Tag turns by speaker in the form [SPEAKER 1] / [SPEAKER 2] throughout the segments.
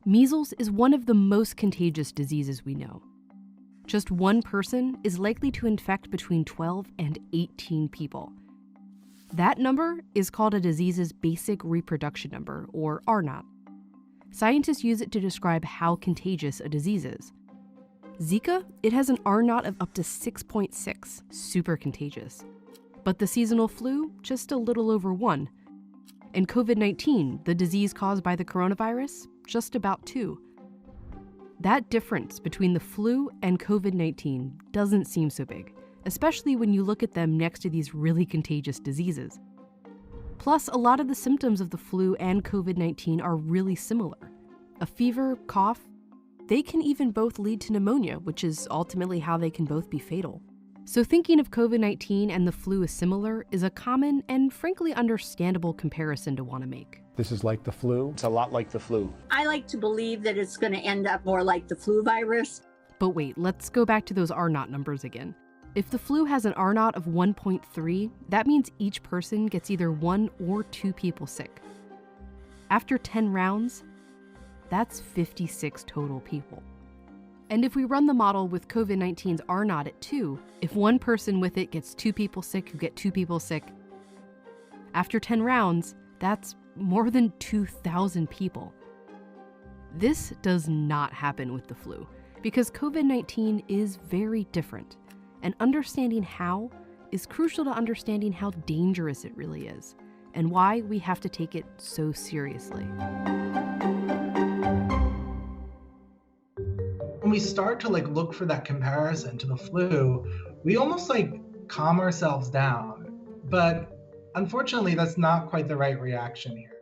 [SPEAKER 1] Measles is one of the most contagious diseases we know. Just one person is likely to infect between 12 and 18 people. That number is called a disease's basic reproduction number, or R0. Scientists use it to describe how contagious a disease is. Zika, it has an R0 of up to 6.6, super contagious. But the seasonal flu, just a little over 1. And COVID-19, the disease caused by the coronavirus, just about 2. That difference between the flu and COVID-19 doesn't seem so big, especially when you look at them next to these really contagious diseases. Plus, a lot of the symptoms of the flu and COVID-19 are really similar. A fever, cough, they can even both lead to pneumonia, which is ultimately how they can both be fatal. So thinking of COVID-19 and the flu as similar is a common and frankly understandable comparison to want to make.
[SPEAKER 2] This is like the flu?
[SPEAKER 3] It's a lot like the flu.
[SPEAKER 4] I like to believe that it's going to end up more like the flu virus.
[SPEAKER 1] But wait, let's go back to those R0 numbers again. If the flu has an R0 of 1.3, that means each person gets either 1 or 2 people sick. After 10 rounds, that's 56 total people. And if we run the model with COVID-19's R0 at 2, if one person with it gets 2 people sick who get 2 people sick, after 10 rounds, that's more than 2,000 people. This does not happen with the flu, because COVID-19 is very different, and understanding how is crucial to understanding how dangerous it really is, and why we have to take it so seriously.
[SPEAKER 5] When we start to look for that comparison to the flu, we almost calm ourselves down. But unfortunately, that's not quite the right reaction here.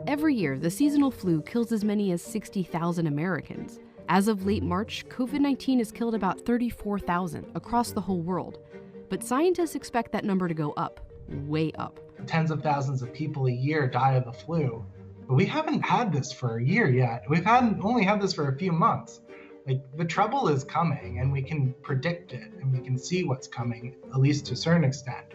[SPEAKER 1] Every year, the seasonal flu kills as many as 60,000 Americans. As of late March, COVID-19 has killed about 34,000 across the whole world. But scientists expect that number to go up, way up.
[SPEAKER 5] Tens of thousands of people a year die of the flu. But we haven't had this for a year yet. We've only had this for a few months. The trouble is coming, and we can predict it, and we can see what's coming, at least to a certain extent.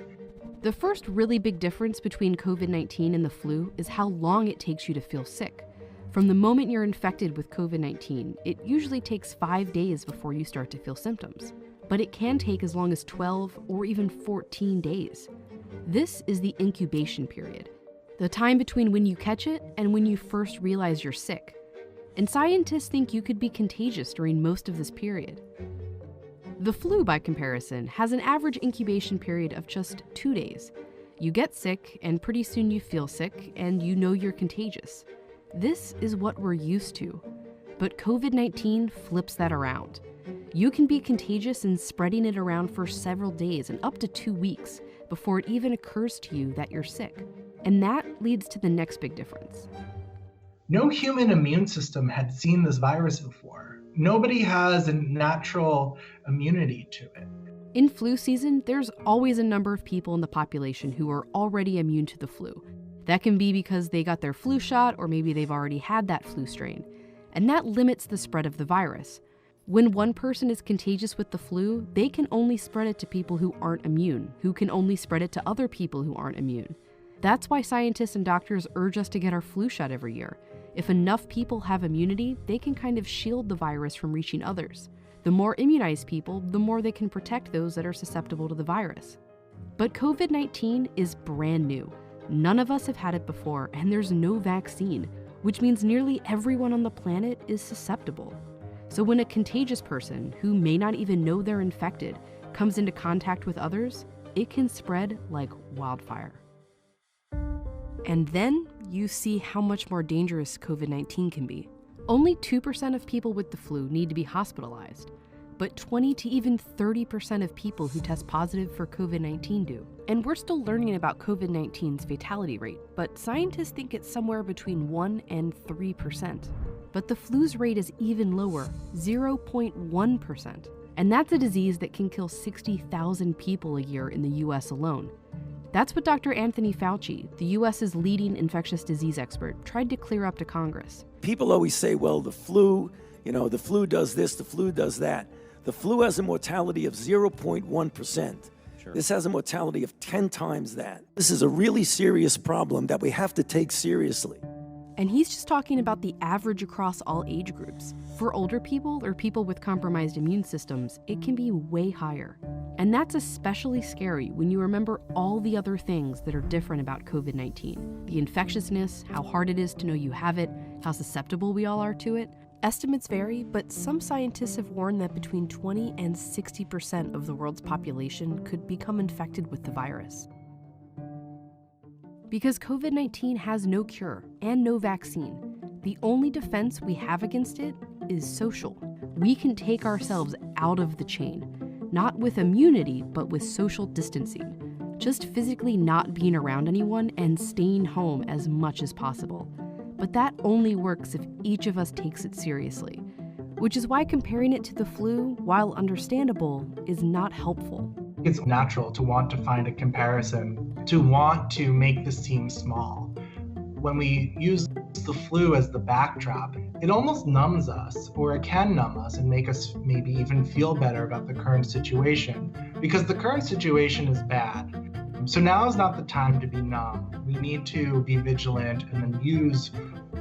[SPEAKER 1] The first really big difference between COVID-19 and the flu is how long it takes you to feel sick. From the moment you're infected with COVID-19, it usually takes 5 days before you start to feel symptoms. But it can take as long as 12 or even 14 days. This is the incubation period, the time between when you catch it and when you first realize you're sick. And scientists think you could be contagious during most of this period. The flu, by comparison, has an average incubation period of just 2 days. You get sick, and pretty soon you feel sick, and you know you're contagious. This is what we're used to. But COVID-19 flips that around. You can be contagious and spreading it around for several days and up to 2 weeks before it even occurs to you that you're sick. And that leads to the next big difference.
[SPEAKER 5] No human immune system had seen this virus before. Nobody has a natural immunity to it.
[SPEAKER 1] In flu season, there's always a number of people in the population who are already immune to the flu. That can be because they got their flu shot, or maybe they've already had that flu strain. And that limits the spread of the virus. When one person is contagious with the flu, they can only spread it to people who aren't immune, who can only spread it to other people who aren't immune. That's why scientists and doctors urge us to get our flu shot every year. If enough people have immunity, they can kind of shield the virus from reaching others. The more immunized people, the more they can protect those that are susceptible to the virus. But COVID-19 is brand new. None of us have had it before, and there's no vaccine, which means nearly everyone on the planet is susceptible. So when a contagious person, who may not even know they're infected, comes into contact with others, it can spread like wildfire. And then you see how much more dangerous COVID-19 can be. Only 2% of people with the flu need to be hospitalized, but 20 to even 30% of people who test positive for COVID-19 do. And we're still learning about COVID-19's fatality rate, but scientists think it's somewhere between 1 and 3%. But the flu's rate is even lower, 0.1%. And that's a disease that can kill 60,000 people a year in the US alone. That's what Dr. Anthony Fauci, the US's leading infectious disease expert, tried to clear up to Congress.
[SPEAKER 6] People always say, well, the flu does this, the flu does that. The flu has a mortality of 0.1%. Sure. This has a mortality of 10 times that. This is a really serious problem that we have to take seriously.
[SPEAKER 1] And he's just talking about the average across all age groups. For older people or people with compromised immune systems, it can be way higher. And that's especially scary when you remember all the other things that are different about COVID-19. The infectiousness, how hard it is to know you have it, how susceptible we all are to it. Estimates vary, but some scientists have warned that between 20 and 60% of the world's population could become infected with the virus. Because COVID-19 has no cure and no vaccine, the only defense we have against it is social. We can take ourselves out of the chain, not with immunity, but with social distancing. Just physically not being around anyone and staying home as much as possible. But that only works if each of us takes it seriously, which is why comparing it to the flu, while understandable, is not helpful.
[SPEAKER 5] It's natural to want to find a comparison, to want to make this seem small. When we use the flu as the backdrop, it almost numbs us, or it can numb us and make us maybe even feel better about the current situation, because the current situation is bad. So now is not the time to be numb. We need to be vigilant and then use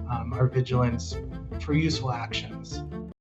[SPEAKER 5] our vigilance for useful actions.